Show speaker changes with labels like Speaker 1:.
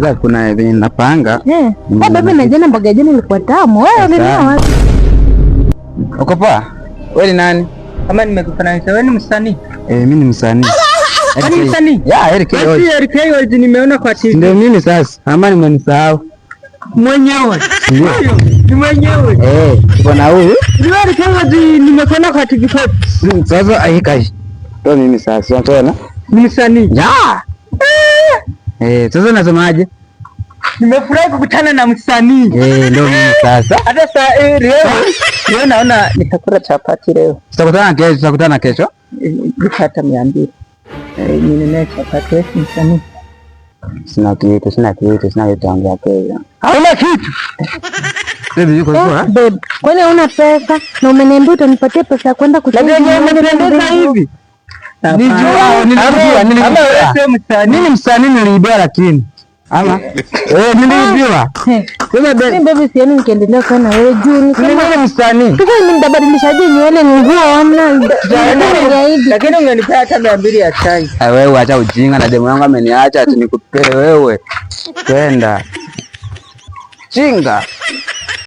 Speaker 1: Sasa kuna venye napanga.
Speaker 2: Baba na jana mboga jana ilikuwa tamu. Wewe ulinunua wapi?
Speaker 1: Uko poa? Wewe ni nani?
Speaker 3: Kama nimekufananisha wewe ni msanii?
Speaker 1: Mimi ni msanii.
Speaker 3: Ni msanii?
Speaker 1: Ya, Eric Oji.
Speaker 3: Eric Oji nimeona kwa TV.
Speaker 1: Ndio mimi sasa. Ama nimenisahau.
Speaker 3: Mwenyewe. Ni mwenyewe.
Speaker 1: Tuko na huyu.
Speaker 3: Ni Eric Oji nimekuona kwa TV.
Speaker 1: Sasa ahikaji. Ndio mimi sasa. Unaona?
Speaker 3: Ni msanii.
Speaker 1: Ya. Sasa nasemaje?
Speaker 3: Nimefurahi kukutana na msanii.
Speaker 1: Ndio mimi sasa.
Speaker 3: Hata saa leo naona nitakula chapati leo.
Speaker 1: Tutakutana kesho.
Speaker 3: Nipata 200. Ninunue chapati wewe msanii.
Speaker 1: Sina kitu ongea kesho.
Speaker 3: Hauna kitu.
Speaker 1: Baby yuko poa?
Speaker 2: Babe, kwani huna pesa? Na umeniambia utanipatia pesa ya kwenda kucheza.
Speaker 3: Hivi.
Speaker 1: Nilijua. Mimi msanii niliibiwa lakini. Ama niliibiwa.
Speaker 2: Sasa baby sioni nikiendelea sana wewe juu ni
Speaker 1: kama msanii.
Speaker 2: Sasa mimi nitabadilishaje nywele nguo hamna.
Speaker 3: Lakini ungenipea hata 200 ya chai.
Speaker 1: Wewe acha ujinga na demu yangu ameniacha ati nikupee wewe. Kwenda. Chinga.